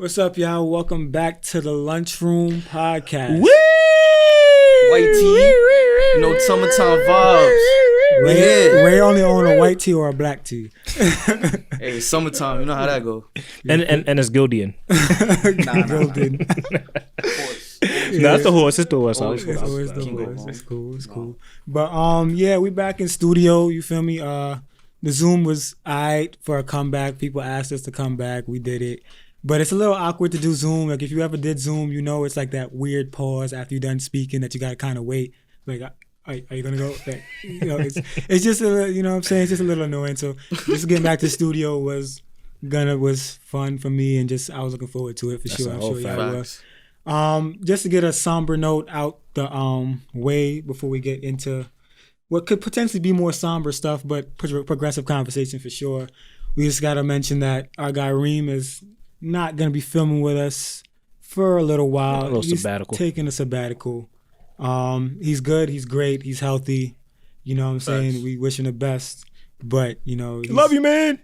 What's up, y'all? Welcome back to the Lunchroom podcast. Woo! White tee, you know, summertime vibes. Ray only own a white tee or a black tee. Hey, summertime, you know how that go. And it's Gildian. Gildan. No, that's the horse. It's the horse. It's always the horse. It's cool. It's cool. But yeah, we back in studio. You feel me? The Zoom was alright for a comeback. People asked us to come back. We did it. But it's a little awkward to do Zoom. Like if you ever did Zoom, you know it's like that weird pause after you're done speaking that you gotta kind of wait. Like, are you gonna go? Like, you know, it's just a, you know what I'm saying? It's just a little annoying. So just getting back to the studio was fun for me, and just I was looking forward to it for sure. I'm sure y'all was. Just to get a somber note out the way before we get into what could potentially be more somber stuff, but progressive conversation for sure. We just gotta mention that our guy Reem is not gonna be filming with us for a little while. He's taking a sabbatical. He's good, he's great, he's healthy. You know what I'm saying? We wish him the best. But, you know, love you, man.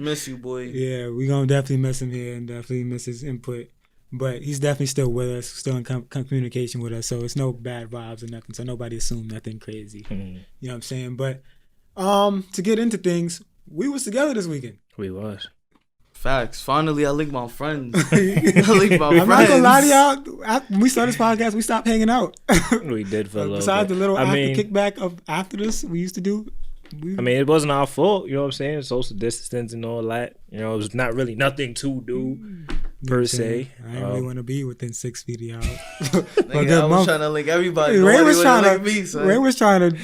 Miss you, boy. Yeah, we gonna definitely miss him here and definitely miss his input. But he's definitely still with us, still in communication with us. So it's no bad vibes or nothing. So nobody assume nothing crazy. You know what I'm saying? But to get into things, we was together this weekend. We was. Facts. Finally, I linked my friends. I'm not gonna lie to y'all. When we started this podcast, we stopped hanging out. We did for a little Besides bit. the little kickback of after this we used to do. It wasn't our fault. You know what I'm saying? Social distance and all that. You know, it was not really nothing to do per se. I didn't really want to be within 6 feet of y'all. I was trying to link everybody. Ray was trying to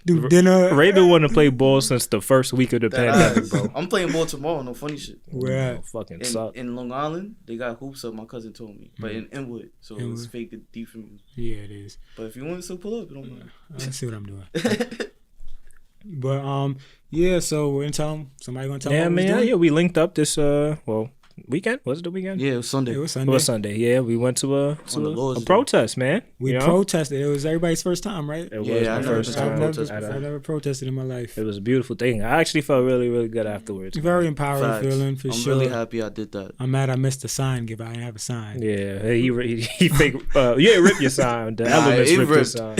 do dinner. Ray been wanting to play ball since the first week of the pandemic, bro. I'm playing ball tomorrow. No funny shit. Where at? Fucking suck. In Long Island, they got hoops up. My cousin told me, but in Inwood, so it's fake deep from you. Yeah, it is. But if you want to pull up, it don't matter. I see what I'm doing. But yeah. So we're gonna tell them. Somebody gonna tell them. Yeah, man. Yeah, we linked up this weekend. Was it the weekend? Yeah, it was Sunday. It was Sunday. Yeah, we went to a protest, man. We protested. It was everybody's first time, right? It was my first time. I've never protested in my life. It was a beautiful thing. I actually felt really, really good afterwards. Very empowering feeling for sure. I'm really happy I did that. I'm mad I missed the sign give. I didn't have a sign. Yeah, he fake. You ain't rip your sign. The elements ripped your sign.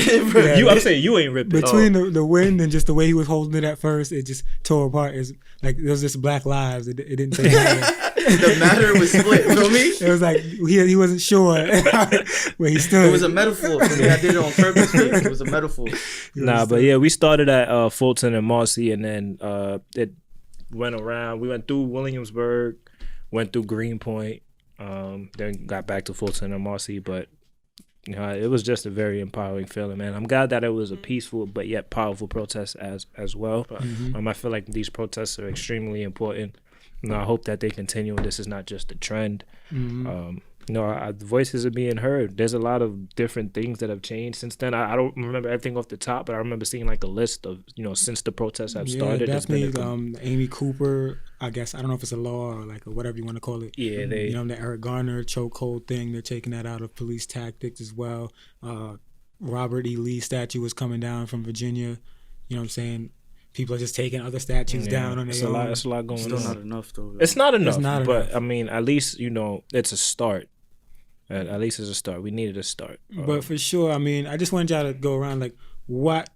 I'm saying you ain't ripped it. Between the wind and just the way he was holding it at first, it just tore apart. It's like it was just Black Lives. It didn't take The matter was split. You know me? It was like he wasn't sure where he stood. It was a metaphor. For me, I did it on purpose. It was a metaphor. But yeah, we started at Fulton and Marcy, and then it went around. We went through Williamsburg, went through Greenpoint, then got back to Fulton and Marcy. But it was just a very empowering feeling, man. I'm glad that it was a peaceful but yet powerful protest as well. I feel like these protests are extremely important. I hope that they continue, and this is not just a trend. The voices are being heard. There's a lot of different things that have changed since then. I don't remember everything off the top, but I remember seeing like a list of, since the protests have started. Yeah, definitely. Amy Cooper, I guess, I don't know if it's a law or like whatever you want to call it. Yeah, the Eric Garner chokehold thing, they're taking that out of police tactics as well. Robert E. Lee statue was coming down from Virginia. You know what I'm saying? People are just taking other statues down on their own. It's a lot going on. Still not enough, though. It's not enough, but at least, it's a start. At least it's a start. We needed a start. But for sure, I just wanted y'all to go around, like, what,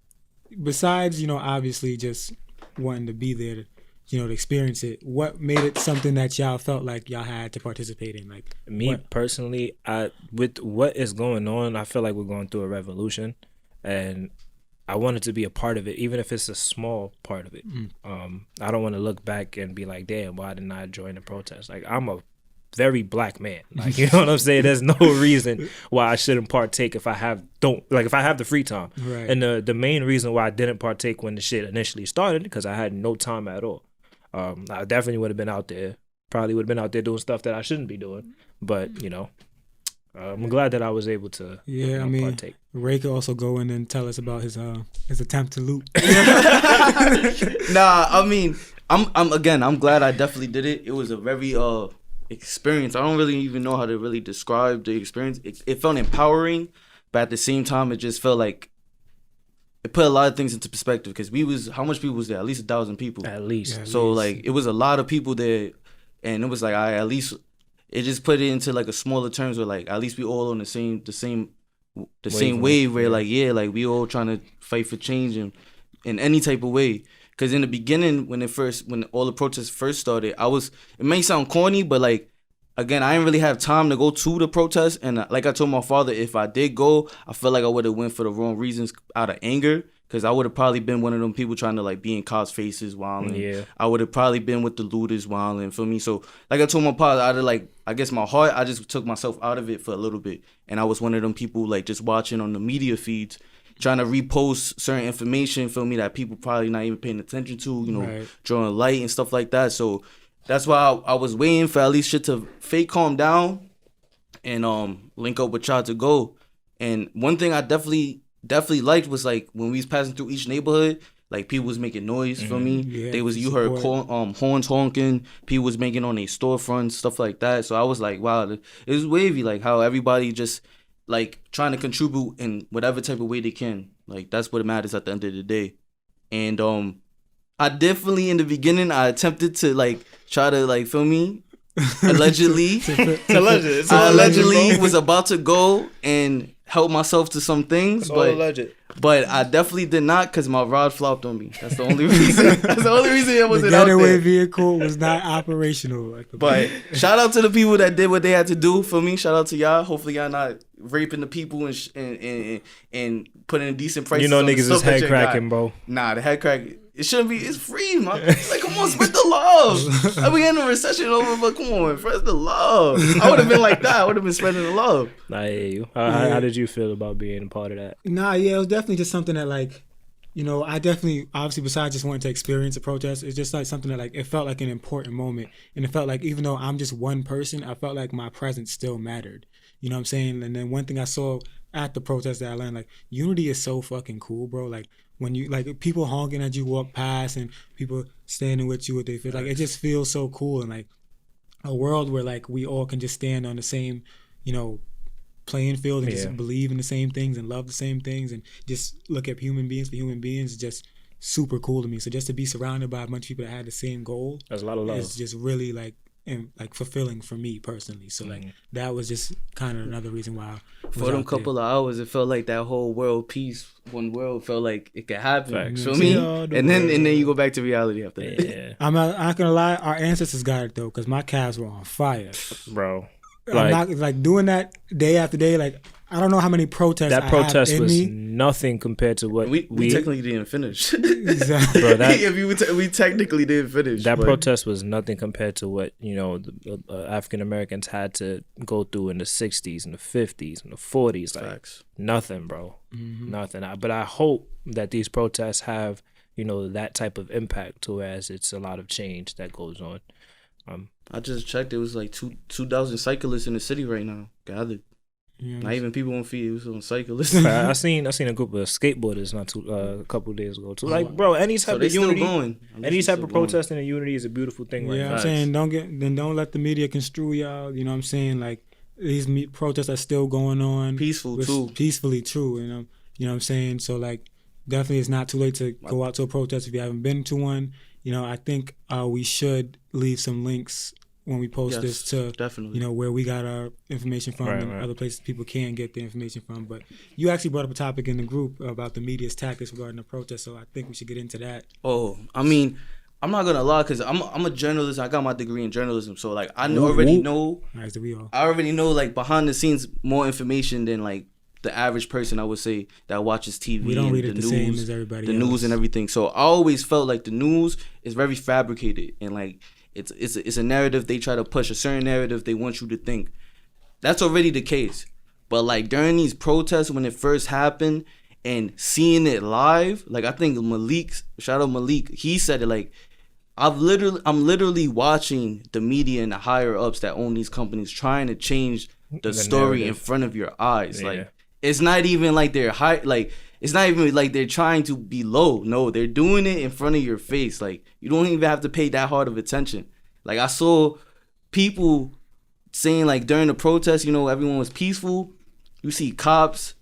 besides, obviously just wanting to be there, to experience it, what made it something that y'all felt like y'all had to participate in? Like me personally, with what is going on, I feel like we're going through a revolution, and I wanted to be a part of it, even if it's a small part of it. I don't want to look back and be like, damn, why didn't I join the protest? Like, I'm a very black man. Like, you know what I'm saying? There's no reason why I shouldn't partake if I have the free time. Right. And the main reason why I didn't partake when the shit initially started, because I had no time at all. I definitely would have been out there. Probably would have been out there doing stuff that I shouldn't be doing. But, I'm glad that I was able to partake. Ray could also go in and tell us about his attempt to loot. I'm glad I definitely did it. It was a very experience. I don't really even know how to really describe the experience. It felt empowering, but at the same time, it just felt like it put a lot of things into perspective, because how much people was there? At least 1,000 people. At least. It was a lot of people there, and it was like, at least it just put it into like a smaller terms where like at least we all on the same wave where like like we all trying to fight for change in any type of way. Because in the beginning when all the protests first started, it may sound corny, but like again, I didn't really have time to go to the protest, and like I told my father, if I did go, I felt like I would have went for the wrong reasons out of anger, because I would have probably been one of them people trying to like be in cops' faces wilding. Yeah. I would have probably been with the looters wilding, feel me? So like I told my father, out of like I guess my heart, I just took myself out of it for a little bit, and I was one of them people like just watching on the media feeds, trying to repost certain information, feel me, that people probably not even paying attention to, Right. drawing light and stuff like that. So that's why I was waiting for at least shit to fake calm down and link up with y'all to go. And one thing I definitely liked was like when we was passing through each neighborhood, like people was making noise for me. Yeah, You heard horns honking, people was making on their storefronts, stuff like that. So I was like, wow, it was wavy, like how everybody just like trying to contribute in whatever type of way they can. Like that's what matters at the end of the day. And I definitely in the beginning I attempted to like try to like feel me allegedly I allegedly was about to go and help myself to some things, but I definitely did not, because my rod flopped on me. That's the only reason. That's the only reason it wasn't out there. The getaway vehicle was not operational. But shout out to the people that did what they had to do for me. Shout out to y'all. Hopefully y'all not raping the people and putting a decent price. You know niggas is head cracking, bro. Nah, the head crack. It shouldn't be. It's free, man. Like, come on, spread the love. I be in a recession over, but come on, spread the love. I would have been like that. I would have been spreading the love. I hear you. How did you feel about being a part of that? Nah, yeah, it was definitely just something that like, I definitely, obviously, besides just wanting to experience a protest, it's just like something that like, it felt like an important moment. And it felt like, even though I'm just one person, I felt like my presence still mattered. You know what I'm saying? And then one thing I saw at the protest that I learned, like, unity is so fucking cool, bro. Like, when you, like, people honking at you walk past and people standing with you with their fist, like, it just feels so cool. And, like, a world where, like, we all can just stand on the same, playing field and just believe in the same things and love the same things and just look at human beings for human beings is just super cool to me. So just to be surrounded by a bunch of people that had the same goal, that's a lot of love. It's just really like fulfilling for me personally. So like that was just kind of another reason why. For them couple of hours, it felt like that whole world peace, one world felt like it could happen. Facts. Feel me? And then you go back to reality after that. Yeah. I'm not gonna lie, our ancestors got it though, because my calves were on fire, bro. I'm not like doing that day after day. Like I don't know how many protests. That protest was nothing compared to what we technically didn't finish. Exactly. Bro, we technically didn't finish. That protest was nothing compared to what the African Americans had to go through in the 60s and the 50s and the 40s. Like Facts. Nothing, bro. Mm-hmm. Nothing. But I hope that these protests have that type of impact, to whereas it's a lot of change that goes on. I just checked. It was like 2,000 cyclists in the city right now gathered. Yeah, not even people on feet. It was on cyclists. I seen a group of skateboarders a couple of days ago too. Like, bro, any type of unity, any type of protesting and unity is a beautiful thing. Yeah, I'm saying don't let the media construe y'all. You know what I'm saying? Like these protests are still going on, peacefully true. You know what I'm saying? So like, definitely, it's not too late to go out to a protest if you haven't been to one. I think we should leave some links when we post this to definitely. Where we got our information from and other places people can get the information from. But you actually brought up a topic in the group about the media's tactics regarding the protest, so I think we should get into that. Oh, I mean, I'm not gonna lie, because I'm a journalist. I got my degree in journalism, so like I already know. Nice to be all. I already know like behind the scenes more information than like the average person, I would say, that watches TV. We don't and read it the news, same as everybody else. news and everything. So I always felt like the news is very fabricated, and like it's a narrative they try to push, a certain narrative they want you to think. That's already the case. But like during these protests when it first happened and seeing it live, like I think shout out Malik, he said it like, I'm literally watching the media and the higher ups that own these companies trying to change the story narrative in front of your eyes. Yeah. Like it's not even like they're high, like it's not even like they're trying to be low. No, they're doing it in front of your face. Like you don't even have to pay that hard of attention. Like I saw people saying like during the protest, everyone was peaceful. You see cops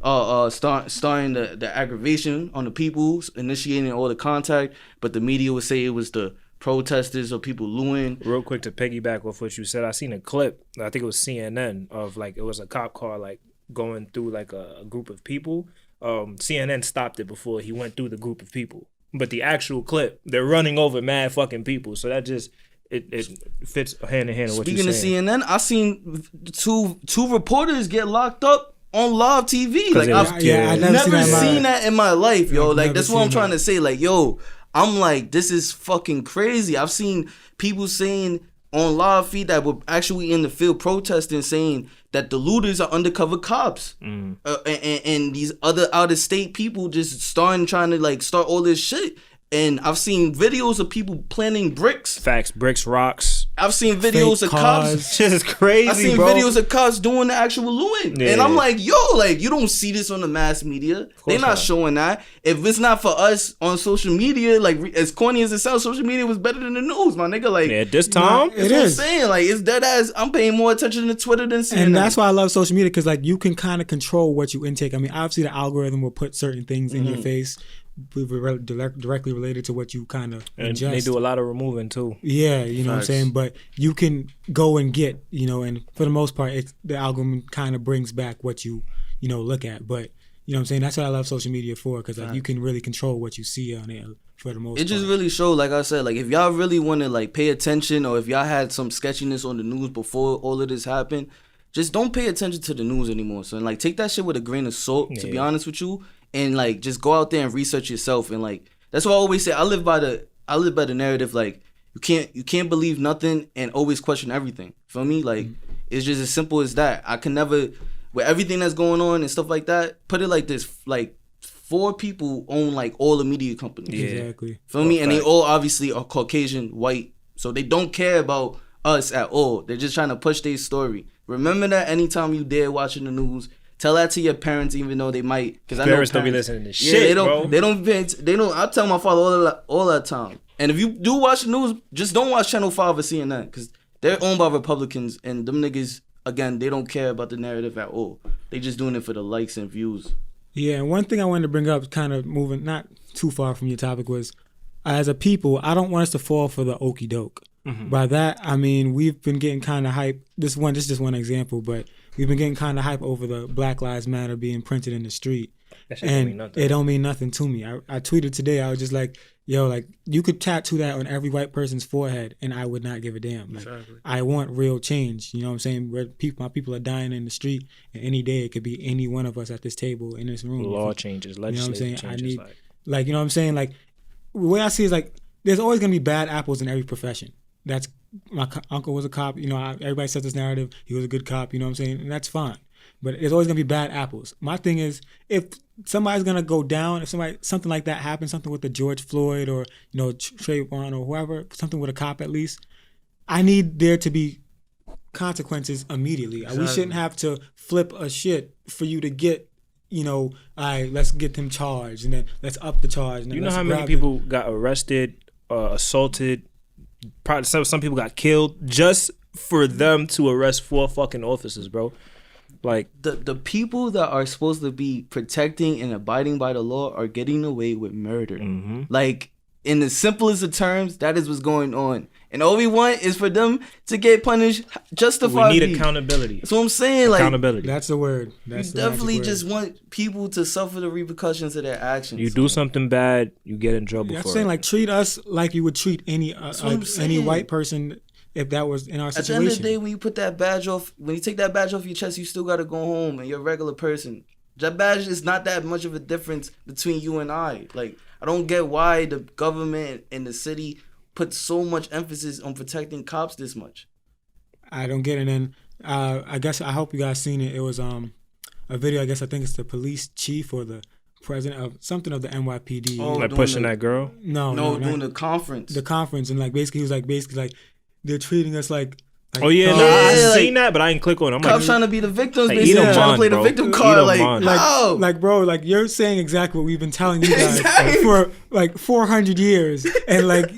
starting the aggravation on the people, initiating all the contact, but the media would say it was the protesters or people looting. Real quick to piggyback off what you said, I seen a clip. I think it was CNN of like it was a cop car like going through like a group of people. CNN stopped it before he went through the group of people. But the actual clip, they're running over mad fucking people. So that just it fits hand in hand with what you're saying. Speaking of CNN, I seen two reporters get locked up on live TV. Like I never seen that in my life, yo. Like that's what I'm trying to say. Like, yo, I'm like, this is fucking crazy. I've seen people saying on live feed that were actually in the field protesting, saying that the looters are undercover cops, and these other out of state people just trying to like start all this shit. And I've seen videos of people planting bricks. Facts, bricks, rocks. I've seen videos fake of cops. Shit is crazy, I've seen bro. videos of cops doing the actual looting. Yeah. And I'm like, yo, like, you don't see this on the mass media. They're not showing that. If it's not for us on social media, like, as corny as it sounds, social media was better than the news, my nigga. Like, at this time, that's what I'm saying. Like, it's dead ass. I'm paying more attention to Twitter than CNN. And that's why I love social media, because, like, you can kind of control what you intake. I mean, obviously, the algorithm will put certain things in your face directly related to what you kind of ingest. They do a lot of removing too. Yeah, you know what I'm saying? But you can go and get, and for the most part, the algorithm kind of brings back what you look at. But, you know what I'm saying? That's what I love social media for, because like, you can really control what you see on it for the most part. It just really shows, like I said, like if y'all really want to like pay attention, or if y'all had some sketchiness on the news before all of this happened, just don't pay attention to the news anymore. So, like, take that shit with a grain of salt, to be honest with you. And like just go out there and research yourself, and like that's what I always say. I live by the narrative, like you can't believe nothing and always question everything. Feel me? Like it's just as simple as that. I can never, with everything that's going on and stuff like that, put it like this: like 4 people own like all the media companies. Yeah. Exactly. Feel me? And they all obviously are Caucasian, white, so they don't care about us at all. They're just trying to push their story. Remember that anytime you dare watching the news. Tell that to your parents, even though they might, because I know parents don't be listening to shit, bro. They don't. I tell my father all that time. And if you do watch the news, just don't watch Channel 5 or CNN, because they're owned by Republicans, and them niggas, again, they don't care about the narrative at all. They just doing it for the likes and views. Yeah, and one thing I wanted to bring up, kind of moving not too far from your topic, was as a people, I don't want us to fall for the okie doke. Mm-hmm. By that, I mean we've been getting kind of hype. This is just one example, but we've been getting kind of hype over the Black Lives Matter being printed in the street, and it don't mean nothing to me. I tweeted today. I was just like, yo, like you could tattoo that on every white person's forehead, and I would not give a damn. Like, exactly. I want real change. You know what I'm saying? Where my people are dying in the street, and any day it could be any one of us at this table in this room. Law changes, legislative changes. I need, like, you know what I'm saying? Like, the way I see it is like, there's always gonna be bad apples in every profession. That's my uncle was a cop. Everybody says this narrative. He was a good cop. You know what I'm saying? And that's fine. But there's always gonna be bad apples. My thing is, if somebody's gonna go down, if something like that happens, something with the George Floyd or Trayvon or whoever, something with a cop at least, I need there to be consequences immediately. Exactly. We shouldn't have to flip a shit for you to get. All right, let's get them charged, and then let's up the charge. And then how many people got arrested, assaulted? Probably some people got killed just for them to arrest 4 fucking officers, bro. Like the people that are supposed to be protecting and abiding by the law are getting away with murder. Mm-hmm. Like in the simplest of terms, that is what's going on. And all we want is for them to get punished justifiably. We need accountability. That's what I'm saying. Like accountability. That's the word. You definitely just want people to suffer the repercussions of their actions. You do something bad, you get in trouble for it. I'm saying, like, treat us like you would treat any white person if that was in our situation. At the end of the day, when you put that badge off, when you take that badge off your chest, you still got to go home and you're a regular person. That badge is not that much of a difference between you and I. Like, I don't get why the government and the city put so much emphasis on protecting cops this much. I don't get it. And I hope you guys seen it. It was a video. I think it's the police chief or the president of something of the NYPD. Oh, like pushing that girl? No, doing the conference. The conference, and like basically he was like they're treating us like. Oh yeah, I seen that, but I didn't click on it. I'm cops trying to be the victims, basically trying to play the victim card. Like, bro, like you're saying exactly what we've been telling you guys for like 400 years, and like.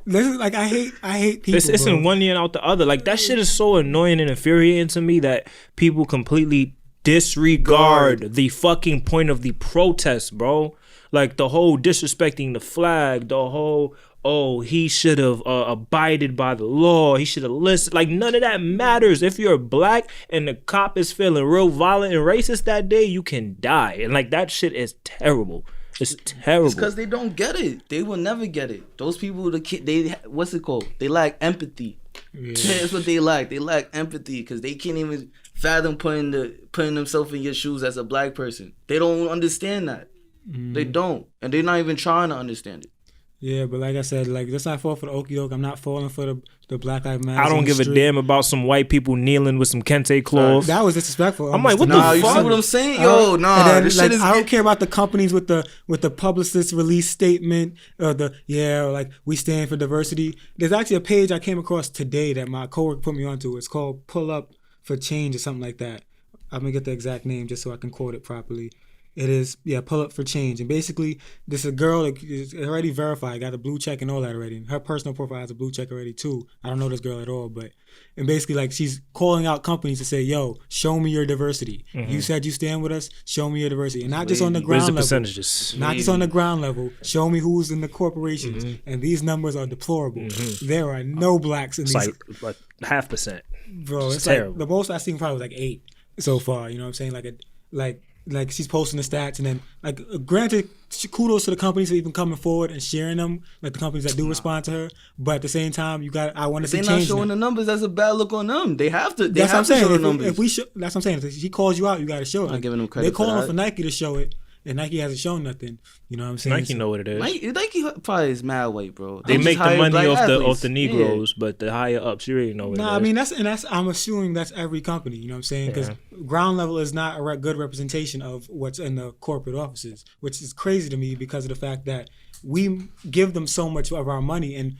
This is like I hate people. It's in one ear and out the other. Like that shit is so annoying and infuriating to me that people completely disregard the fucking point of the protest, bro. Like the whole disrespecting the flag, the whole oh, he should have abided by the law. He should have listened. Like, none of that matters. If you're black and the cop is feeling real violent and racist that day, you can die. And like, that shit is terrible. It's terrible. It's because they don't get it. They will never get it. Those people, they what's it called? They lack empathy. Yeah. That's what they lack. They lack empathy because they can't even fathom putting themselves in your shoes as a black person. They don't understand that. They don't, and they're not even trying to understand it. Yeah, but like I said, like that's not fall for the okie doke. I'm not falling for the Black Lives Matter. I don't give a damn about some white people kneeling with some kente cloths. That was disrespectful. I'm like, what the fuck? You see what I'm saying? Yo, this shit is. I don't care about the companies with the publicist release statement or like we stand for diversity. There's actually a page I came across today that my coworker put me onto. It's called Pull Up for Change or something like that. I'm gonna get the exact name just so I can quote it properly. It is, Pull Up for Change. And basically, this is a girl that is already verified, got a blue check and all that already. And her personal profile has a blue check already, too. I don't know this girl at all, and basically, like, she's calling out companies to say, yo, show me your diversity. Mm-hmm. You said you stand with us, show me your diversity. And not just on the ground level. Where's the percentages? Not just on the ground level. Show me who's in the corporations. Mm-hmm. And these numbers are deplorable. Mm-hmm. There are no blacks in these. Like 0.5%. Bro, it's terrible. Like, the most I've seen probably was like 8 so far. You know what I'm saying? Like she's posting the stats, and then like granted, kudos to the companies for even coming forward and sharing them, like the companies that do respond to her. But at the same time, I want to see change. They're not showing the numbers. That's a bad look on them. They have to. That's what I'm saying. Show the numbers. That's what I'm saying. If she calls you out, you got to show it. I'm giving them credit. They're calling for Nike to show it, and Nike hasn't shown nothing. You know what I'm saying? Nike know what it is. Nike probably is mad white, bro. They make the money off the Negroes, but the higher ups, you already know what it is. I mean that's I'm assuming that's every company. You know what I'm saying? Because ground level is not a good representation of what's in the corporate offices, which is crazy to me because of the fact that we give them so much of our money, and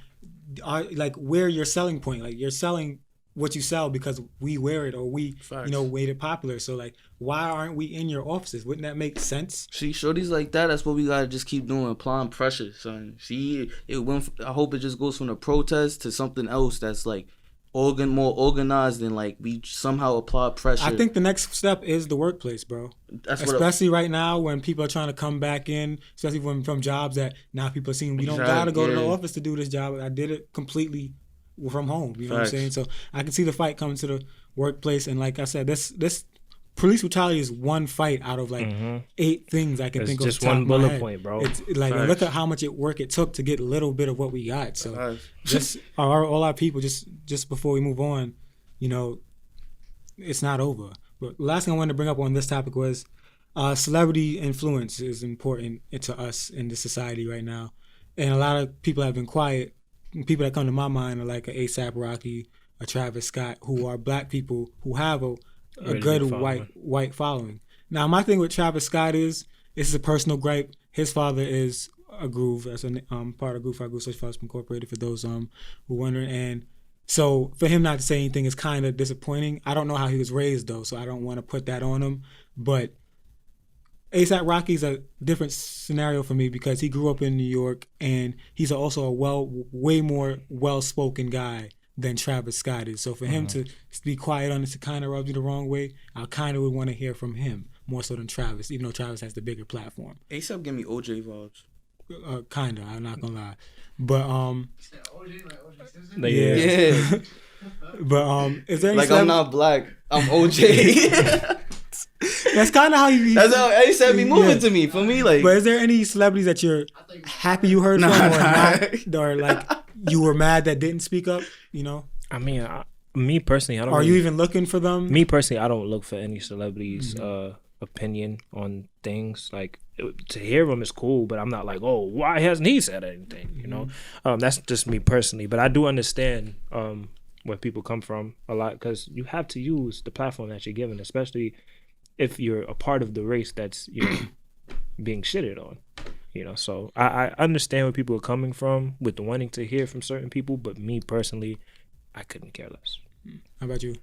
we're your selling point. Like you're selling what you sell because we wear it or we made it popular. So like, why aren't we in your offices? Wouldn't that make sense? See, shorties like that. That's what we gotta just keep doing, applying pressure, son. See, I hope it just goes from the protest to something else that's like more organized and like we somehow apply pressure. I think the next step is the workplace, bro. Especially right now when people are trying to come back in, especially from jobs that now people are seeing we don't gotta go to the office to do this job. I did it completely from home, you know what I'm saying? So I can see the fight coming to the workplace, and like I said, this police brutality is one fight out of like 8 things I can think of. It's just one bullet point, bro. It's like look at how much work it took to get a little bit of what we got. So just all our people, just before we move on, you know, it's not over. But the last thing I wanted to bring up on this topic was celebrity influence is important to us in this society right now, and a lot of people have been quiet. People that come to my mind are like a A$AP Rocky, a Travis Scott, who are black people who have a good white following. Now, my thing with Travis Scott is, this is a personal gripe. His father is a Groove, that's a part of Groove Social Funds Incorporated, for those who are wondering. And so for him not to say anything is kind of disappointing. I don't know how he was raised, though, so I don't want to put that on him. But A$AP Rocky's a different scenario for me because he grew up in New York, and he's also a way more well-spoken guy than Travis Scott is. So for him to be quiet on this, it kind of rubs me the wrong way. I kind of would want to hear from him more so than Travis, even though Travis has the bigger platform. A$AP give me OJ vibes. Kind of, I'm not gonna lie, but yeah. But is there any like I'm not black, I'm OJ. That's kind of how you. That's how A$AP be moving to me. For me, like. But is there any celebrities that you're happy you heard from, or like you were mad that didn't speak up? You know. I mean, me personally, I don't. Are you even looking for them? Me personally, I don't look for any celebrities' opinion on things. Like to hear them is cool, but I'm not like, oh, why hasn't he said anything? You know, that's just me personally. But I do understand where people come from a lot, because you have to use the platform that you're given, especially if you're a part of the race that's being shitted on, you know. So I understand where people are coming from with the wanting to hear from certain people, but me personally, I couldn't care less. How about you?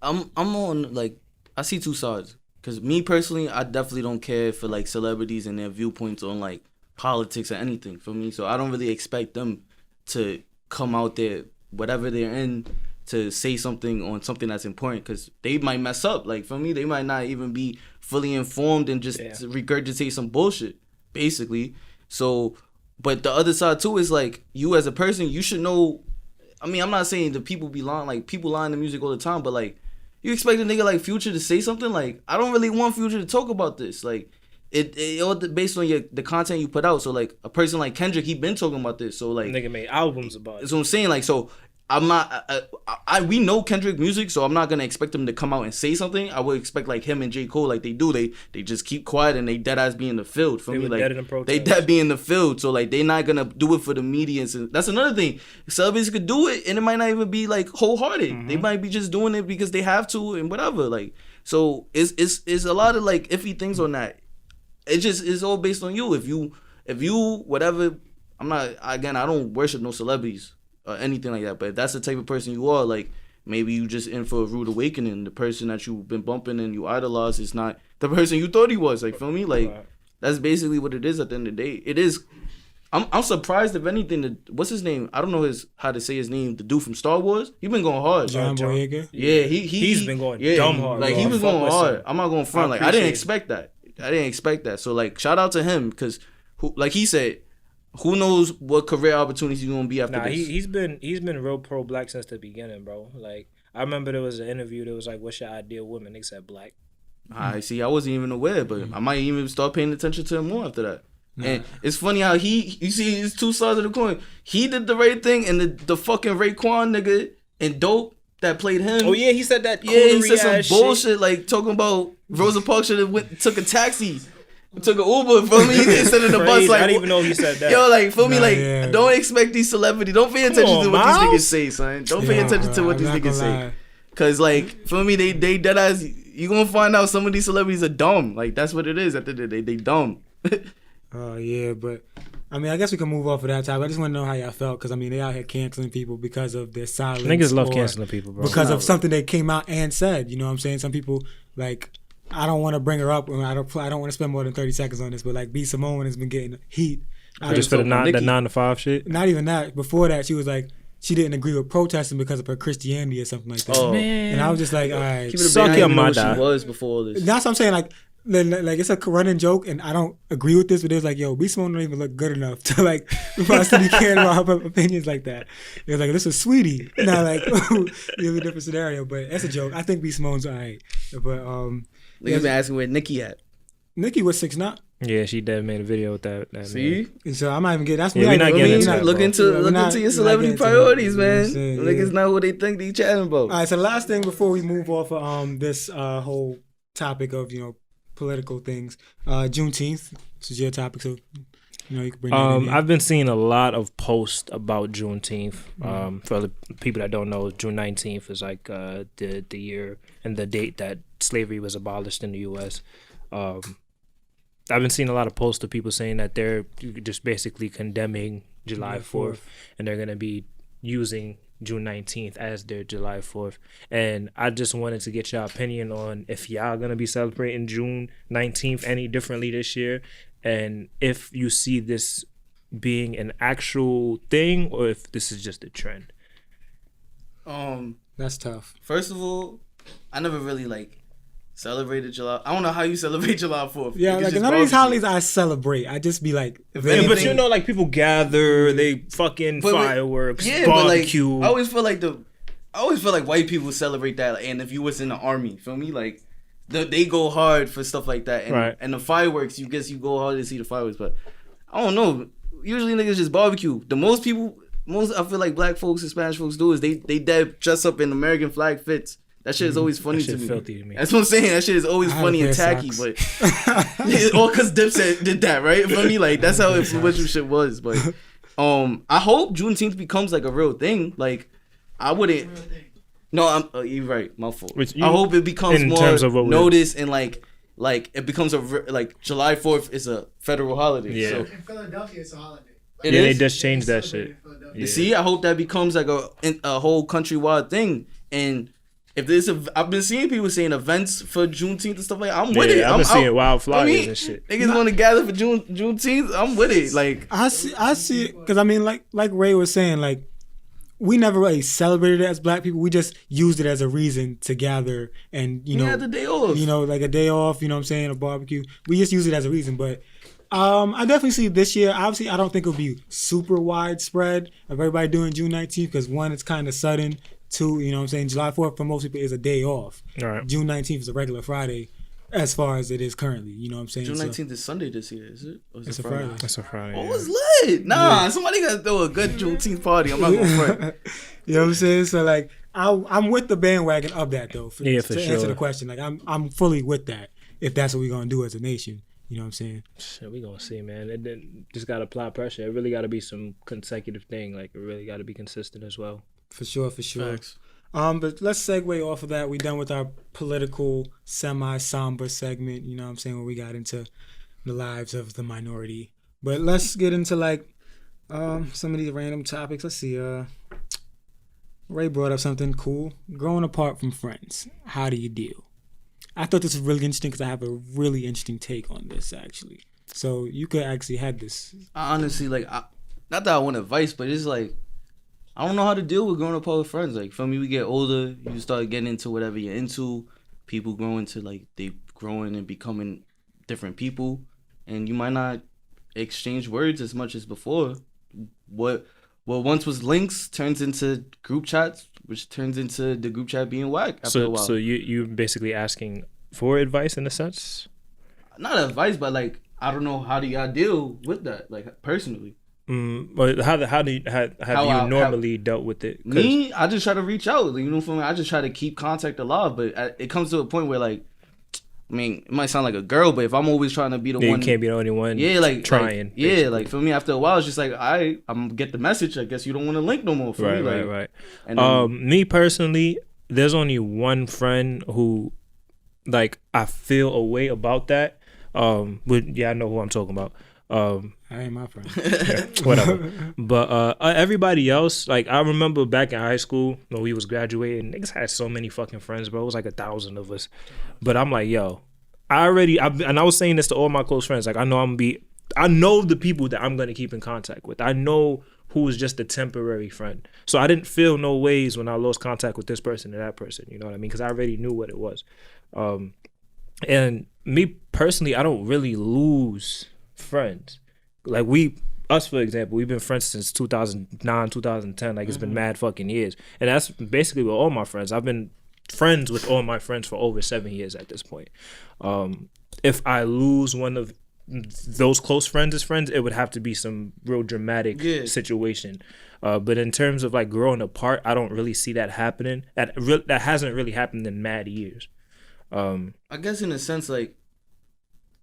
I'm on, like, I see two sides, because me personally, I definitely don't care for like celebrities and their viewpoints on like politics or anything for me. So I don't really expect them to come out there, whatever they're in, to say something on something that's important, because they might mess up. Like for me, they might not even be fully informed and just regurgitate some bullshit, basically. So But the other side too is like you as a person, you should know. I mean, I'm not saying the people be lying, like people lie in the music all the time, but like you expect a nigga like Future to say something? Like I don't really want Future to talk about this. Like it all based on the content you put out. So like a person like Kendrick, he been talking about this. So like nigga made albums about it. That's what I'm saying. Like so. I'm not. We know Kendrick music, so I'm not gonna expect him to come out and say something. I would expect like him and J. Cole, like they do. They just keep quiet and they dead ass be in the field. For me, like they dead be in the field. So like they not gonna do it for the media. And that's another thing. Celebrities could do it, and it might not even be like wholehearted. Mm-hmm. They might be just doing it because they have to and whatever. Like so, it's a lot of like iffy things on that. It just is all based on you. If you whatever. I don't worship no celebrities. Or anything like that, but if that's the type of person you are, like maybe you just in for a rude awakening. The person that you've been bumping and you idolize is not the person you thought he was. Like, feel me? Like that's basically what it is at the end of the day. It is. I'm surprised if anything. What's his name? I don't know how to say his name. The dude from Star Wars. He been going hard. John Boyega. Yeah, he's been going dumb hard. Like he was going hard. I'm not going front. Like I didn't expect that. So like shout out to him because like he said. Who knows what career opportunities he's gonna be after this? He's been real pro black since the beginning, bro. Like I remember there was an interview that was like, "What's your ideal woman?" They said black. I see. I wasn't even aware, but I might even start paying attention to him more after that. And it's funny how you see his two sides of the coin. He did the right thing, and the fucking Raekwon nigga and Dope that played him. Oh yeah, he said that. Yeah, he said some bullshit like talking about Rosa Parks should have took a taxi. Took an Uber for me instead of the bus. Like I didn't even know he said that. Yo, like for me, don't expect these celebrities. Don't pay attention to what these niggas say, son. Don't pay attention to what these niggas say. Cause like for me, they dead ass. You gonna find out some of these celebrities are dumb. Like that's what it is. At the end of the day, they dumb. Oh yeah, but I mean, I guess we can move off of that topic. I just want to know how y'all felt because I mean, they out here canceling people because of their silence. Niggas love canceling people, bro. Because of something they came out and said. You know what I'm saying? Some people like. I don't want to bring her up. I don't want to spend more than 30 seconds on this, but like B. Simone has been getting heat. Just for the 9 to 5 shit? Not even that. Before that, she was like, she didn't agree with protesting because of her Christianity or something like that. Oh, man. And I was just like, all right. Suck your mother. She was before this. That's what I'm saying. Like it's a running joke, and I don't agree with this, but it was like, yo, B. Simone don't even look good enough to like, for us to be caring about her opinions like that. It was like, this is Sweetie. Now, like, really different scenario, but that's a joke. I think B. Simone's all right. But, Niggas been asking where Nicki at. Nicki was 6'9". Yeah, she dead made a video with that. See? Man. So I'm not even getting. That's we're not getting into that. Look into your celebrity priorities, man. Niggas know what they think they chatting about. All right. So the last thing before we move off of this whole topic of political things, Juneteenth. This is your topic, so you can bring that in. I've been seeing a lot of posts about Juneteenth. For the people that don't know, June 19th is like the year and the date that slavery was abolished in the U.S. I've been seeing a lot of posts of people saying that they're just basically condemning July 4th, and they're going to be using June 19th as their July 4th. And I just wanted to get your opinion on if y'all going to be celebrating June 19th any differently this year, and if you see this being an actual thing or if this is just a trend. That's tough. First of all, I never really celebrated July. I don't know how you celebrate July 4th. Yeah, like none of these holidays I celebrate. I just be like, but like people gather, they fucking fireworks, barbecue. But I always feel like white people celebrate that, and if you was in the army, feel me? Like they go hard for stuff like that, and right. And the fireworks, you go hard to see the fireworks, but I don't know. Usually niggas just barbecue. Most I feel like black folks and Spanish folks do is they dress up in American flag fits. That shit is always funny to me. Filthy to me. That's what I'm saying. That shit is always funny and tacky, but all because Dipset did that, right? For me, like that's how influential shit was. But I hope Juneteenth becomes like a real thing. Like I wouldn't. No, you're right. My fault. I hope it becomes more noticed and like it becomes like July 4th is a federal holiday. Yeah. So. In Philadelphia, it's a holiday. They just changed that shit. You see, I hope that becomes like a whole countrywide thing. And if there's I've been seeing people saying events for Juneteenth and stuff like that. I'm with it. I've been seeing wild flyers and shit. Niggas want to gather for Juneteenth. I'm with it. Like I see it because I mean, like Ray was saying, like we never really celebrated it as black people. We just used it as a reason to gather and we had the day off. Like a day off. You know what I'm saying? A barbecue. We just use it as a reason, but I definitely see this year. Obviously, I don't think it'll be super widespread of everybody doing June 19th because one, it's kind of sudden. Two, you know what I'm saying? July 4th for most people is a day off. All right. June 19th is a regular Friday as far as it is currently. You know what I'm saying? June 19th is Sunday this year, is it? Or is It's it a Friday. That's a Friday. Oh, it's lit. Nah, somebody got to throw a good Juneteenth party. I'm not going to front. You know what I'm saying? So like, I'm with the bandwagon of that though. For to sure. answer the question, like I'm fully with that. If that's what we're gonna do as a nation, you know what I'm saying? Shit, we gonna see, man. It just gotta apply pressure. It really gotta be some consecutive thing. Like it really gotta be consistent as well. For sure. Facts. But let's segue off of that. We done with our political semi-somber segment. You know what I'm saying? Where we got into the lives of the minority. But let's get into like some of these random topics. Let's see. Ray brought up something cool. Growing apart from friends. How do you deal? I thought this was really interesting because I have a really interesting take on this, actually. So you could actually have this. Honestly, like, not that I want advice, but it's like, I don't know how to deal with growing apart with friends. Like, for me, we get older, you start getting into whatever you're into. People grow into, like, they growing and becoming different people. And you might not exchange words as much as before. What once was links turns into group chats, which turns into the group chat being whack after a while. So you basically asking for advice in a sense? Not advice, but like, I don't know, how do y'all deal with that, like, personally? But how do you normally dealt with it? Me, I just try to reach out. You know, for me, I just try to keep contact alive. But it comes to a point where, like, I mean, it might sound like a girl, but if I'm always trying to be the one, you can't be the only one. Yeah, like trying. Like for me, after a while, it's just like I'm gonna get the message. I guess you don't want to link no more. For me, like, right. And then, me personally, there's only one friend who, like, I feel a way about that. But I know who I'm talking about. I ain't my friend. Yeah, whatever. But everybody else, like, I remember back in high school when we was graduating, niggas had so many fucking friends, bro. It was like 1,000 of us. But I'm like, yo, I was saying this to all my close friends. Like, I know the people that I'm gonna keep in contact with. I know who was just a temporary friend. So I didn't feel no ways when I lost contact with this person and that person. You know what I mean? Because I already knew what it was. And me personally, I don't really lose friends. Like us for example, we've been friends since 2009, 2010. Like, it's been mad fucking years, and that's basically with all my friends. I've been friends with all my friends for over 7 years at this point. If I lose one of those close friends as friends, it would have to be some real dramatic situation. But in terms of like growing apart, I don't really see that happening. That hasn't really happened in mad years. I guess in a sense, like,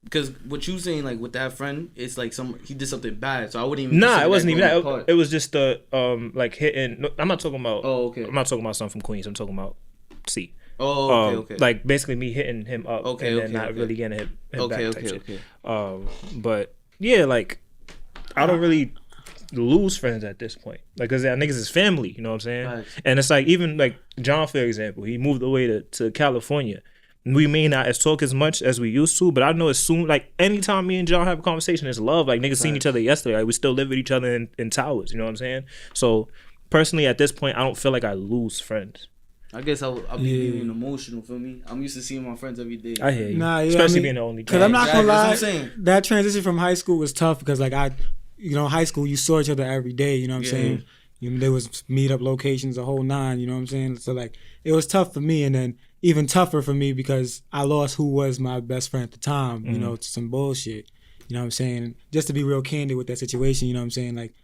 because what you saying, like, with that friend, it's like he did something bad, so I wouldn't even. Nah, it wasn't even that. It was just like hitting. No, I'm not talking about. Oh, okay. I'm not talking about something from Queens. I'm talking about C. Oh, okay. Like, basically me hitting him up and then not really getting him back type shit. But yeah, like, I don't really lose friends at this point. Like, cause that niggas is family. You know what I'm saying? Right. And it's like, even like John, for example, he moved away to California. We may not talk as much as we used to, but I know as soon, like, anytime me and John have a conversation, it's love. Like, niggas seen each other yesterday. Like, we still live with each other in towers. You know what I'm saying? So, personally, at this point, I don't feel like I lose friends. I guess I'll be being emotional, for me. I'm used to seeing my friends every day. I hear you. Nah, yeah, especially being the only child. Because I'm not gonna lie, That's what I'm saying. that transition from high school was tough because, like, high school, you saw each other every day. You know what I'm saying? There was meetup locations, the whole nine. You know what I'm saying? So, like, it was tough for me, and then even tougher for me because I lost who was my best friend at the time, you know, to some bullshit. You know what I'm saying? Just to be real candid with that situation, you know what I'm saying? Like,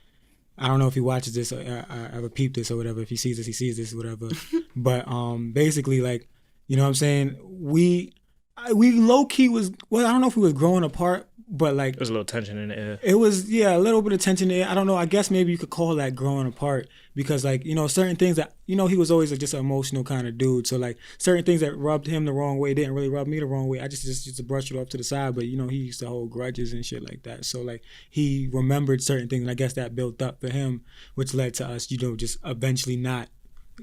I don't know if he watches this or ever peeped this or whatever. If he sees this, he sees this, whatever. But basically, like, you know what I'm saying? We low-key was, well, I don't know if we was growing apart, but, like, There's a little tension in the air. it was, a little bit of tension there. I don't know. I guess maybe you could call that growing apart because, like, you know, certain things that, you know, he was always just an emotional kind of dude. So, like, certain things that rubbed him the wrong way didn't really rub me the wrong way. I just used to brush it off to the side. But, you know, he used to hold grudges and shit like that. So, like, he remembered certain things. And I guess that built up for him, which led to us, you know, just eventually not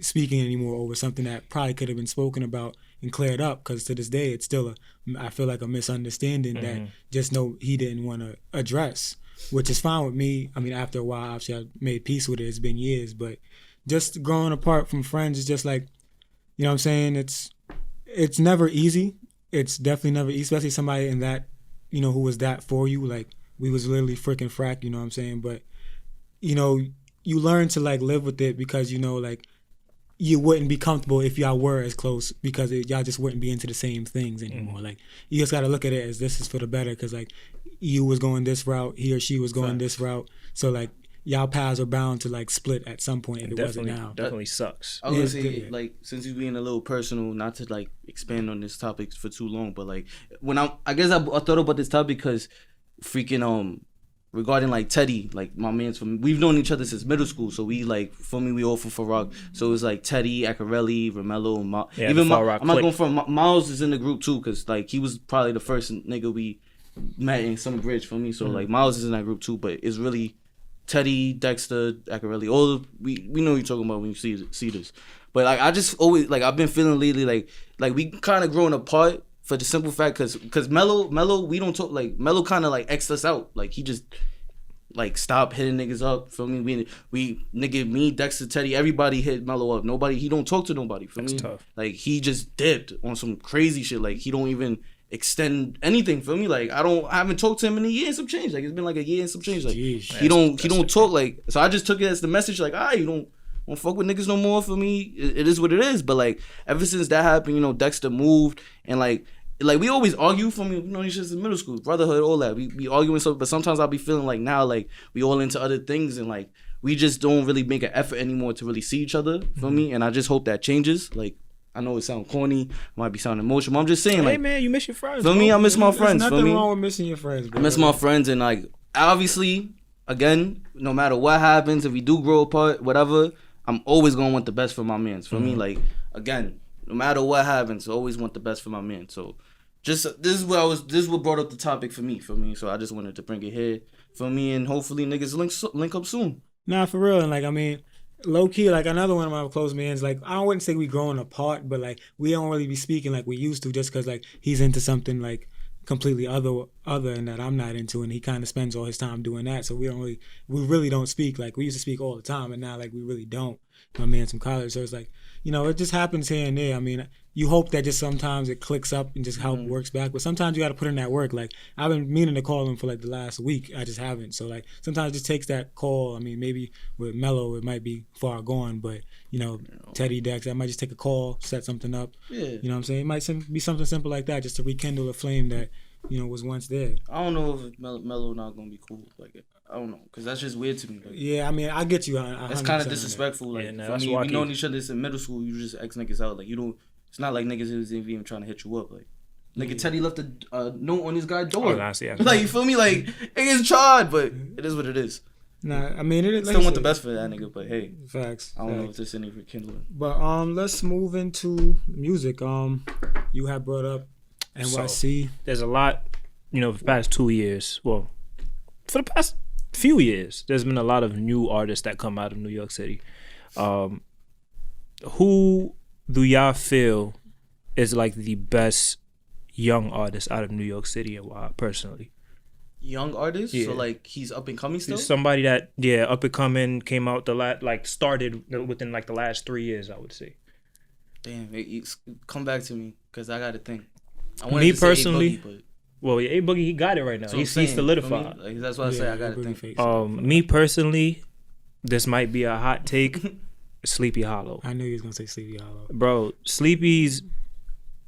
speaking anymore over something that probably could have been spoken about and cleared up, because to this day it's still I feel like a misunderstanding that just know he didn't want to address, which is fine with me. I mean, after a while, obviously I made peace with it. It's been years, but just growing apart from friends is just like, you know what I'm saying? It's never easy. It's definitely never easy, especially somebody in that, you know, who was that for you. Like, we was literally freaking frack, you know what I'm saying? But, you know, you learn to like live with it because, you know, like you wouldn't be comfortable if y'all were as close because y'all just wouldn't be into the same things anymore. Like you just got to look at it as this is for the better because like you was going this route, he or she was going this route. So like y'all paths are bound to like split at some point if it wasn't now. Definitely sucks. I was gonna say, like, since you're being a little personal, not to like expand on this topic for too long, but like when I guess I thought about this topic because freaking regarding like Teddy, like my man's from, we've known each other since middle school, so we like, for me, we all from Far Rock, so it was like Teddy, Acarelli, Romello, even I'm not going for Miles is in the group too, cause like he was probably the first nigga we met in some bridge for me, so like Miles is in that group too, but it's really Teddy, Dexter, Acarelli, all we know what you're talking about when you see this, but like I just always like I've been feeling lately like we kind of growing apart. For the simple fact, cause Mello, we don't talk like Mello kind of like X'd us out. Like he just like stopped hitting niggas up. Feel me? We nigga, me, Dexter, Teddy, everybody hit Mello up. Nobody, he don't talk to nobody. Feel me? Tough. Like he just dipped on some crazy shit. Like he don't even extend anything. Feel me? Like I haven't talked to him in a year and some change. Like it's been like a year and some change. Like he don't talk. Like so I just took it as the message. Like you don't fuck with niggas no more. For me, it is what it is. But like ever since that happened, you know, Dexter moved and like we always argue from, you know, these shits in middle school, brotherhood, all that. We arguing so, but sometimes I'll be feeling like now, like we all into other things and like we just don't really make an effort anymore to really see each other. Feel me? And I just hope that changes. Like I know it sounds corny, might be sounding emotional, but I'm just saying, like, hey man, you miss your friends. Feel me? I miss my friends. There's Feel me? nothing wrong with missing your friends, bro. I miss my friends, and like obviously, again, no matter what happens, if we do grow apart, whatever, I'm always gonna want the best for my mans. For me, like again, no matter what happens, I always want the best for my man. So. This is what brought up the topic for me. So I just wanted to bring it here for me, and hopefully niggas link up soon. Nah, for real. And like I mean, low key, like another one of my close mans, like I wouldn't say we growing apart, but like we don't really be speaking like we used to, just because like he's into something like completely other and that I'm not into, and he kind of spends all his time doing that. So we really don't speak. Like we used to speak all the time, and now like we really don't. My man's from college, so it's like, you know, it just happens here and there. I mean, you hope that just sometimes it clicks up and just how it works back, but sometimes you got to put in that work. Like I've been meaning to call him for like the last week, I just haven't. So like sometimes it just takes that call. I mean, maybe with Mello it might be far gone, but you know, Teddy, Dex, I might just take a call, set something up. Yeah, you know what I'm saying? It might be something simple like that, just to rekindle a flame that, you know, was once there. I don't know if Mello not gonna be cool. Like I don't know, cause that's just weird to me. Like, yeah, I mean, I get you. That's kind of disrespectful. Like, yeah, for me, we known each other in middle school. You just X niggas out. Like you don't. It's not like niggas is even trying to hit you up. Like nigga Teddy left a note on his guy's door. Like you feel me? Like niggas tried, but it is what it is. Nah, I mean, it still want the best for that nigga, but hey, facts. I don't know if there's any rekindling. But let's move into music. You have brought up NYC. So, there's a lot, you know, for the past 2 years. Well, for the past few years, there's been a lot of new artists that come out of New York City. Who do y'all feel is like the best young artist out of New York City and why, personally? Young artist? Yeah. So like he's up and coming still? He's somebody that, up and coming, came out started within like the last 3 years, I would say. Damn, come back to me, because I got to think. Me personally, well, yeah, A-Boogie, he got it right now. So he's solidified. Like, that's why I say I got to think. Me personally, this might be a hot take. Sleepy Hollow. I knew he was gonna say Sleepy Hollow. Bro, Sleepy's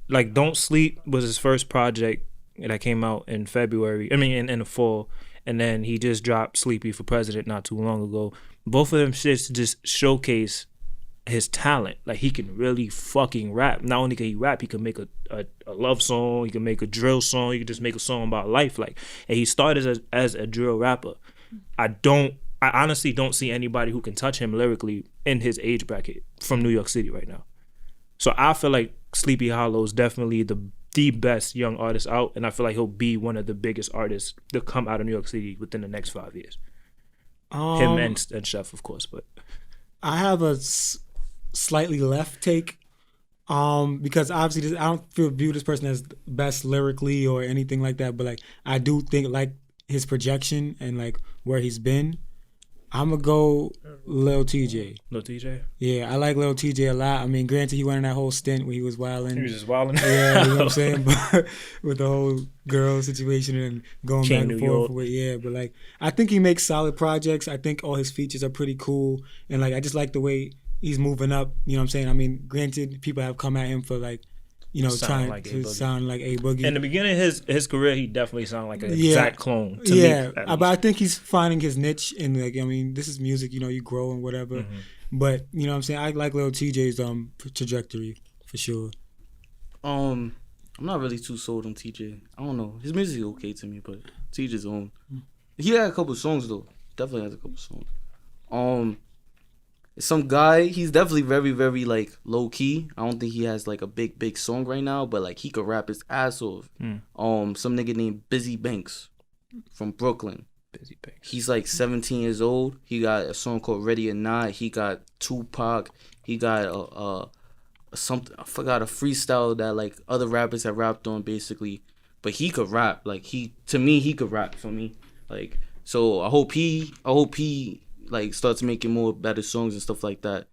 like Don't Sleep was his first project that came out in February. I mean, in the fall, and then he just dropped Sleepy for President not too long ago. Both of them shits just showcase his talent. Like he can really fucking rap. Not only can he rap, he can make a love song. He can make a drill song. He can just make a song about life. Like, and he started as a drill rapper. I honestly don't see anybody who can touch him lyrically in his age bracket from New York City right now. So I feel like Sleepy Hollow is definitely the best young artist out, and I feel like he'll be one of the biggest artists to come out of New York City within the next 5 years. Him and Chef, of course, but I have a slightly left take, because obviously I don't view this person as best lyrically or anything like that, but like I do think like his projection and like where he's been, I'm gonna go Lil TJ. Lil TJ. Yeah, I like Lil TJ a lot. I mean, granted, he went in that whole stint where he was wilding. He was just wilding. Yeah, you know what I'm saying? But with the whole girl situation and going King back and New forth York. with, yeah. But like, I think he makes solid projects. I think all his features are pretty cool, and like, I just like the way he's moving up. You know what I'm saying? I mean, granted, people have come at him for like, you know, Sound trying like to A-Boogie. sound like A Boogie. In the beginning of his career, he definitely sounded like an exact clone. To Yeah, me, but I think he's finding his niche, and like, I mean, this is music. You know, you grow and whatever. Mm-hmm. But you know what I'm saying? I like Lil TJ's trajectory for sure. I'm not really too sold on TJ. I don't know. His music is okay to me, but TJ's own. He had a couple songs though. Definitely has a couple songs. Some guy. He's definitely very, very like low key. I don't think he has like a big song right now, but like he could rap his ass off. Some nigga named Busy Banks from Brooklyn. Busy Banks. He's like 17 years old. He got a song called Ready or Not. He got Tupac. He got something, I forgot, a freestyle that like other rappers have rapped on basically. But he could rap. Like he could rap for me. Like, so I hope he like starts making more better songs and stuff like that.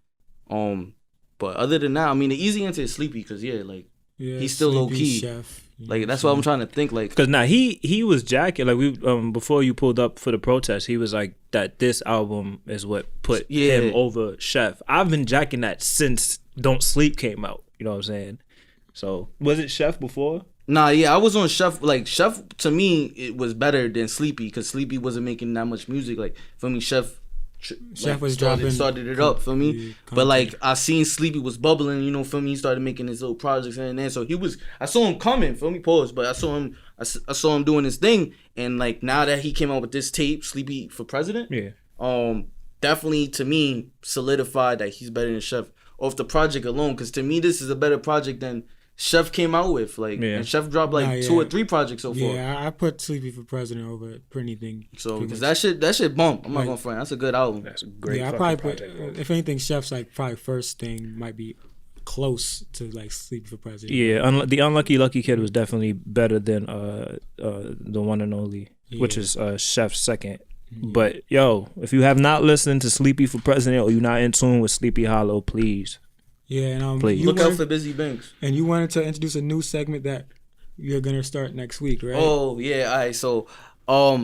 But other than that, I mean, the easy answer is Sleepy, cause he's still low key. Chef, Like that's what I'm trying to think. Like, Cause now he was jacking like we before you pulled up for the protest. He was like that. This album is what put him over Chef. I've been jacking that since Don't Sleep came out. You know what I'm saying? So was it Chef before? Nah, yeah, I was on Chef. Like Chef to me, it was better than Sleepy because Sleepy wasn't making that much music. Like for me, Chef was started it up for me. But like I seen Sleepy was bubbling, you know, for me. He started making his little projects and then so I saw him coming, for me, pause, but I saw him doing his thing, and like now that he came out with this tape, Sleepy for President, definitely to me solidified that he's better than Chef off the project alone. Because to me, this is a better project than Chef came out with, like, and Chef dropped like 2 or 3 projects so far. Yeah, I put Sleepy for President over for anything. So because that shit bump. I'm not gonna front. That's a good album. That's a great. Yeah, I probably put, if anything, Chef's like probably first thing might be close to like Sleepy for President. Yeah, the Unlucky Lucky Kid was definitely better than the one and only, which is Chef's second. But yo, if you have not listened to Sleepy for President or you're not in tune with Sleepy Hollow, please. Yeah, and please look out for Busy Banks. And you wanted to introduce a new segment that you're gonna start next week, right? Oh yeah, all right. So,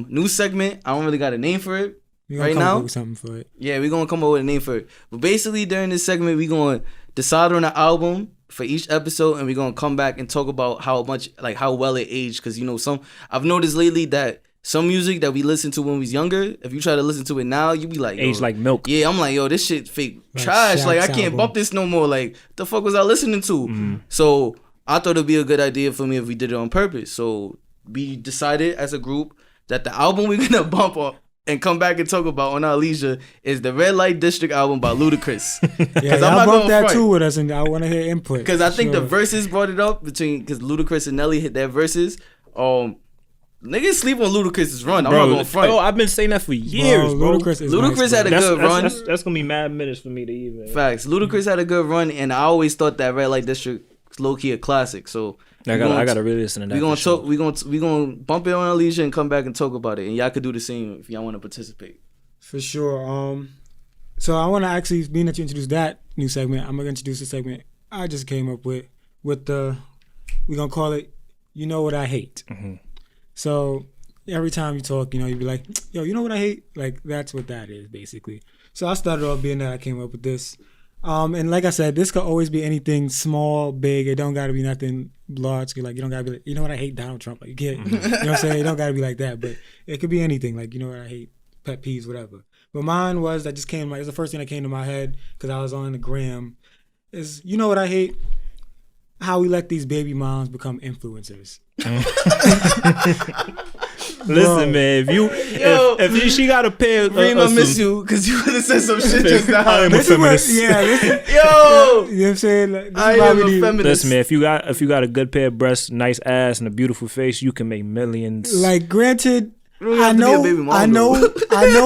new segment. I don't really got a name for it right now. Come up with something for it. Yeah, we're gonna come up with a name for it. But basically, during this segment, we're gonna decide on an album for each episode, and we're gonna come back and talk about how well it aged. Because you know, I've noticed lately that some music that we listened to when we was younger, if you try to listen to it now, you be like, aged like milk. Yeah, I'm like, yo, this shit fake trash. Shaq's like, I can't album. bump this no more. Like, the fuck was I listening to? So I thought it'd be a good idea for me if we did it on purpose. So we decided as a group that the album we're gonna bump up and come back and talk about on our leisure is the Red Light District album by Ludacris. Yeah, y'all bumped that too with us, and I want to hear input. Because I think the verses brought it up because Ludacris and Nelly hit their verses. Niggas sleep on Ludacris' run. I'm not gonna front. Oh, I've been saying that for years, bro. Ludacris had a good run. That's gonna be mad minutes for me to even. Facts. Ludacris had a good run, and I always thought that Red Light District was low key a classic. So I gotta really listen to that. We gonna bump it on our leisure and come back and talk about it, and y'all could do the same if y'all want to participate. For sure. So I want to actually, being that you introduced that new segment, I'm gonna introduce a segment I just came up with the, we're gonna call it, You Know What I Hate. Mm-hmm. So every time you talk, you know, you'd be like, yo, you know what I hate? Like, that's what that is, basically. So I started off being that I came up with this. And like I said, this could always be anything small, big. It don't got to be nothing large. Like, you don't got to be like, you know what I hate? Donald Trump. Like, you can't, you know what I'm saying? It don't got to be like that. But it could be anything. Like, you know what I hate? Pet peeves, whatever. But mine was, that just came, like, it was the first thing that came to my head because I was on the gram, is, you know what I hate? How we let these baby moms become influencers. Listen, man, if she got a pair, Reem, I miss you because you would have said some shit just now. I am a feminist. Yo, Yo, you know what I'm saying? Like, I am a feminist. Listen, man, if you got a good pair of breasts, nice ass, and a beautiful face, you can make millions. Like, granted, I know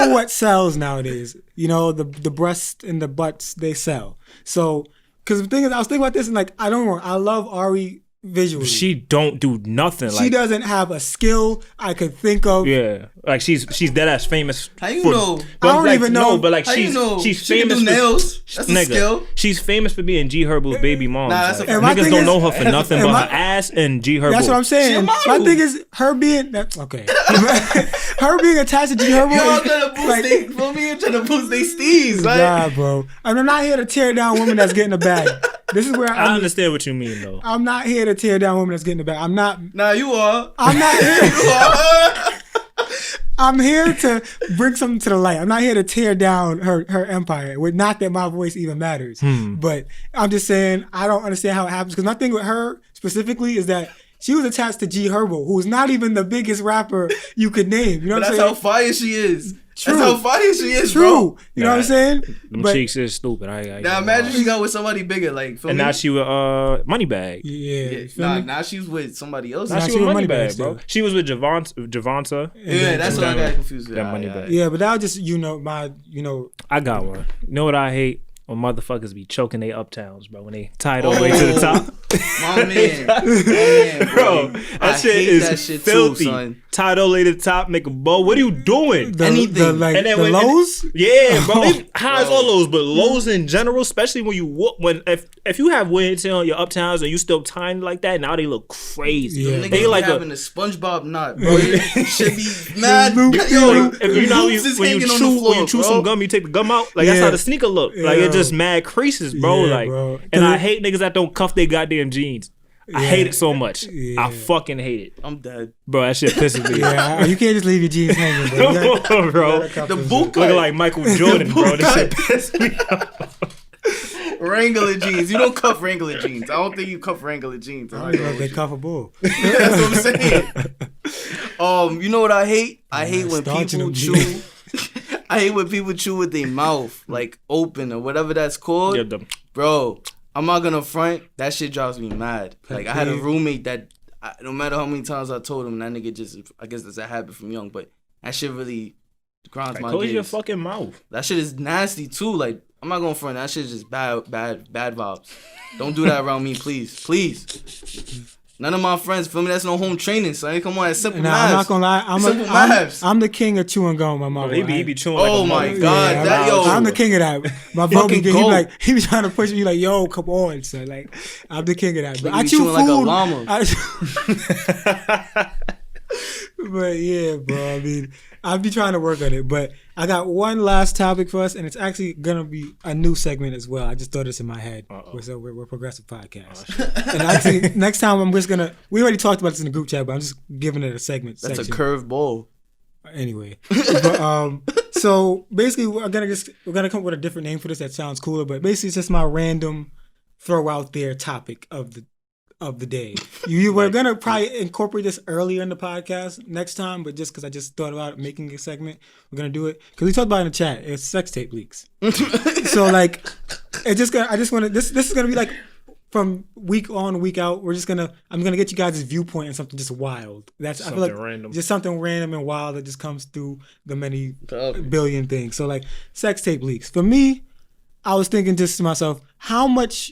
what sells nowadays. You know, the breasts and the butts, they sell. So, because the thing is, I was thinking about this and like, I love Ari visually. She don't do nothing. She doesn't have a skill I could think of. Yeah, like she's dead ass famous. How you know? But I don't even know. No, but like How you know? she's She can famous do for nails. That's a skill. She's famous for being G Herbo's baby mom. Nah, that's like, a- And my niggas thing don't is- know her for nothing and but my- her ass and G Herbo. That's what I'm She a saying. model. My thing is her being okay. her being attached to G Herbo. Y'all trying to boost they, for me, trying to boost they steez, right? Nah, bro. I'm not here to tear down women that's getting a bag. This is where I understand what you mean though. I'm not here to tear down women that's getting a bag. I'm not You are. here. You are. I'm here to bring something to the light. I'm not here to tear down her empire. Not that my voice even matters. But I'm just saying I don't understand how it happens. Because my thing with her specifically is that she was attached to G Herbo, who's not even the biggest rapper you could name. You know what I'm That's saying? how fire she is. True. That's how fire she is, True. bro. You know what I'm saying? Them But cheeks is stupid. Now imagine she got with somebody bigger, like. Feel and me? now she with Moneybag. yeah, Yeah, you feel me? now she's with somebody else. Now Nah, she she with with Moneybag, Moneybag bro. still. She was with Javonta. Yeah, that's what I got confused with. That Ah, Moneybag. Yeah, but that was just I got one. You know what I hate? When motherfuckers be choking they uptowns, bro. When they tied all the way to the top. My man, Bro, boy. that I shit hate is that shit filthy. too, son. Tied all the way to the top, make a bow. What are you doing? Anything. the And then the when- lows. Yeah, bro. Highs Bro. all lows, but lows in general, especially when you walk, if you have wear and tear on your uptowns and you still tying like that, now they look crazy. Yeah, Niggas They be like having a SpongeBob knot, bro. You should be mad. Loop, Yo, If you know loops is when you hanging on the chew floor, bro. some gum, you take the gum out. Like that's Yeah. how the sneaker look. Like Yeah. it just mad creases, bro. Yeah, like, bro. and I hate niggas that don't cuff their goddamn jeans. I hate it so much. Yeah. I fucking hate it, I'm dead. bro. That shit pisses me. Yeah, you can't just leave your jeans hanging, bro. You gotta- Come on, bro. The boot cut. Looking like Michael Jordan, bro. This shit pisses me off. Wrangler jeans. You don't cuff Wrangler jeans. I don't think you cuff Wrangler jeans. I I'm don't not even know gonna if they hold cuff a bull. you. That's what I'm saying. You know what I hate? I hate when starching people them chew. jeans. I hate when people chew with their mouth like open or whatever that's called. Yeah, them. Bro, I'm not gonna front. That shit drives me mad. Like I had a peeve. roommate that no matter how many times I told him, that nigga just, I guess that's a habit from young, but that shit really grinds my Close your gears. fucking mouth. That shit is nasty too. Like I'm not gonna front. That shit is just bad vibes. Don't do that around me, please. None of my friends feel me. That's no home training, son. Come on, that's simple Nah, maths. I'm not gonna lie. Simple maths. I'm the king of chewing gum with my mouth. He be chewing Oh like a my motherfucker. God, Yeah, that yo. I'm the king of that. My bro be Fucking he be goat. like he be trying to push me like, yo, come on, son. Like I'm the king of that. But Nigga I be chew chewing food. like a llama. But yeah, bro. I mean, I'll be trying to work on it. But I got one last topic for us, and it's actually gonna be a new segment as well. I just thought this in my head. We're progressive podcast, and actually next time I'm just gonna. We already talked about this in the group chat, but I'm just giving it a segment. That's section. a curved ball. Anyway, but, so basically we're gonna come up with a different name for this that sounds cooler. But basically, it's just my random throw out there topic of the day. We're gonna probably incorporate this earlier in the podcast next time, but just because I just thought about making a segment, we're gonna do it because we talked about it in the chat. It's sex tape leaks. So like, this is gonna be like from week on, week out. I'm gonna get you guys' viewpoint on something just wild. I feel like random. just something random and wild that just comes through the many billion things. So like sex tape leaks. For me, I was thinking just to myself, how much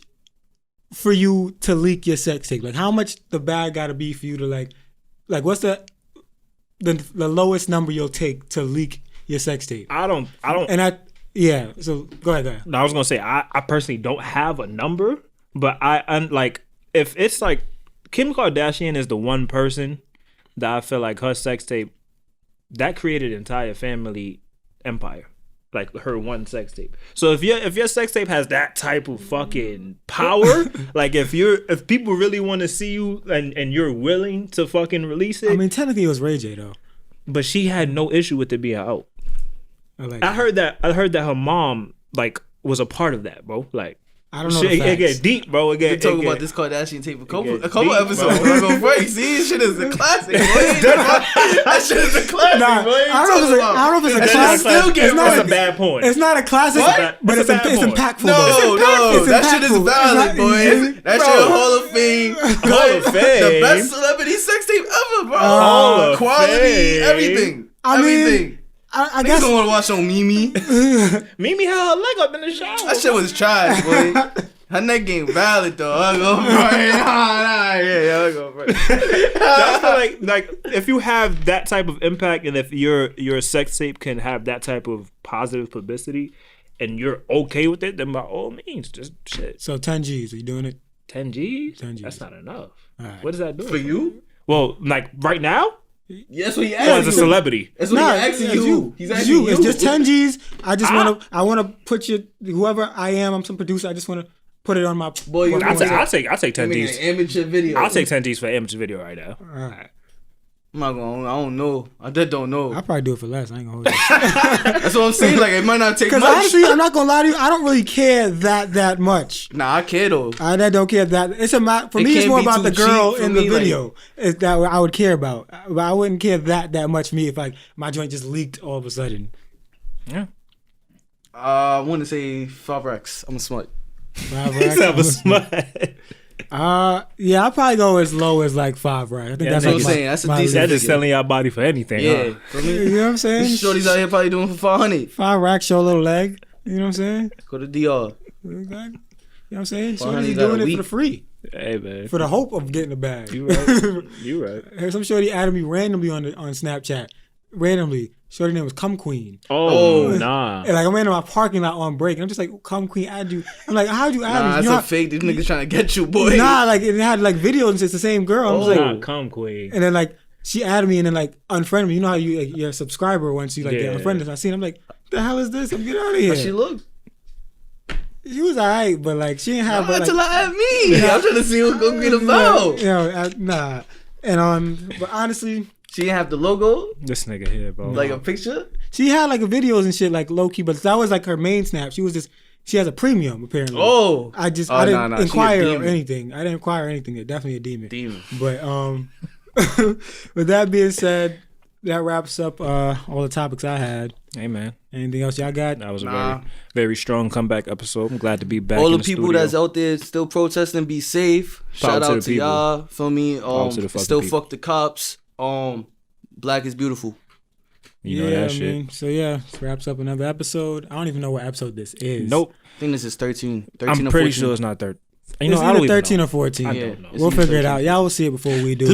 for you to leak your sex tape? Like how much the bag gotta be for you to like what's the lowest number you'll take to leak your sex tape? I don't. Yeah. So go ahead. No, I was gonna say I personally don't have a number, but I'm like if it's like Kim Kardashian is the one person that I feel like her sex tape that created an entire family empire. Like her one sex tape. So if your sex tape has that type of fucking power, like if people really want to see you and you're willing to fucking release it. I mean, technically it was Ray J though. But she had no issue with it being out. I heard that her mom like was a part of that, bro. Like I don't know. shit, The it get deep, bro. We talking about this Kardashian tape a couple deep, episodes. bro. We're gonna break. See, this shit is a classic. Boy. That shit is a classic, Nah, boy. I don't know if it's a That classic. shit still get It's not That's a a bad point. It's not a classic, What? but it's It's a bad point. impactful. No, though. It's that shit is impactful. valid, It's not- boy. That shit a Hall of Fame. Hall of The Fame. best celebrity sex tape ever, bro. Hall of Quality, Fame. everything. I mean, Everything. I Niggas guess don't want to watch on Mimi. Mimi had her leg up in the shower. That shit was trash, boy. Her neck game valid though. I'll go for it. Yeah, I'll go for it. I feel like if you have that type of impact, and if your sex tape can have that type of positive publicity, and you're okay with it, then by all means, just shit. So 10 G's, are you doing it? 10 G's? 10 G's. That's not enough. Right. What does that do For you? Well, like right now? Yes, what he Or asking. as a celebrity? That's what he's asking you. He's asking you. It's just 10 G's. I want to put you, whoever I am, I'm some producer. I just want to put it on my. Boy, I'll take 10 Making G's. an amateur video. I'll take 10 G's for amateur video right now. All right. I'm not gonna. I don't know. I just don't know. I'll probably do it for less. I ain't gonna hold you. That's what I'm saying. Like it might not take much. Because honestly, I'm not gonna lie to you. I don't really care that much. Nah, I care though. I don't care that. For me, it's can't more be about too the girl cheap for in the me, like- video. It's that I would care about. But I wouldn't care that much for me if like my joint just leaked all of a sudden. Yeah. I want to say 5X. I'm a smart. He's a smut. Yeah, I'll probably go as low as like 5, right? I think Yeah, that's what like I'm saying. That's a my decent That's limit. just selling your body for anything. Yeah. Huh? For me, You know what I'm saying? these shorties out here probably doing for 500. 5 racks, show a little leg. You know what I'm saying? Go to DR. Okay. You know what I'm saying? 500 Shorty's got a doing it week. for the free. Hey man, For the hope of getting a bag. you right. You right. Here's some shorty added me randomly on Snapchat. Randomly. Shorty name was Cum Queen. Oh nah. And like I'm in my parking lot on break. And I'm just like, Cum Queen add you. I'm like, how'd you add Nah, me? that's You know a fake. These niggas trying to get you, boy. Nah, like it had like videos and it's the same girl. I'm just like, Nah, come queen. and then like she added me and then like unfriended me. You know how you like, you're a subscriber once you like get Yeah. unfriended. I seen. I'm like, the hell is this? I'm get out of here. How she look? She was alright, but like she didn't have. But, Until like, I have me. I'm trying to see what's gonna be about. you know, nah. And but honestly, She didn't have the logo, This nigga here, bro. like a picture. she had like videos and shit like low key, but that was like her main snap. She was just she has a premium apparently. Oh, I just Oh, I didn't nah, she a inquire or demon. anything. I didn't inquire anything. They're definitely a demon. demon. But with that being said, that wraps up all the topics I had. Hey man, Anything else y'all got? that was a Nah. very strong comeback episode. I'm glad to be back. All in the people studio. that's out there still protesting, be safe. Shout to the out to people. y'all. Feel me? Power to the fucking Still people. fuck the cops. Black is beautiful. You know that shit. man. So yeah, this wraps up another episode. I don't even know what episode this is. Nope. I think this is 13 I'm or pretty 14. sure it's not 13. It's either 13 or 14. I Yeah, don't know. it's We'll either figure it 13. out. Y'all will see it before we do.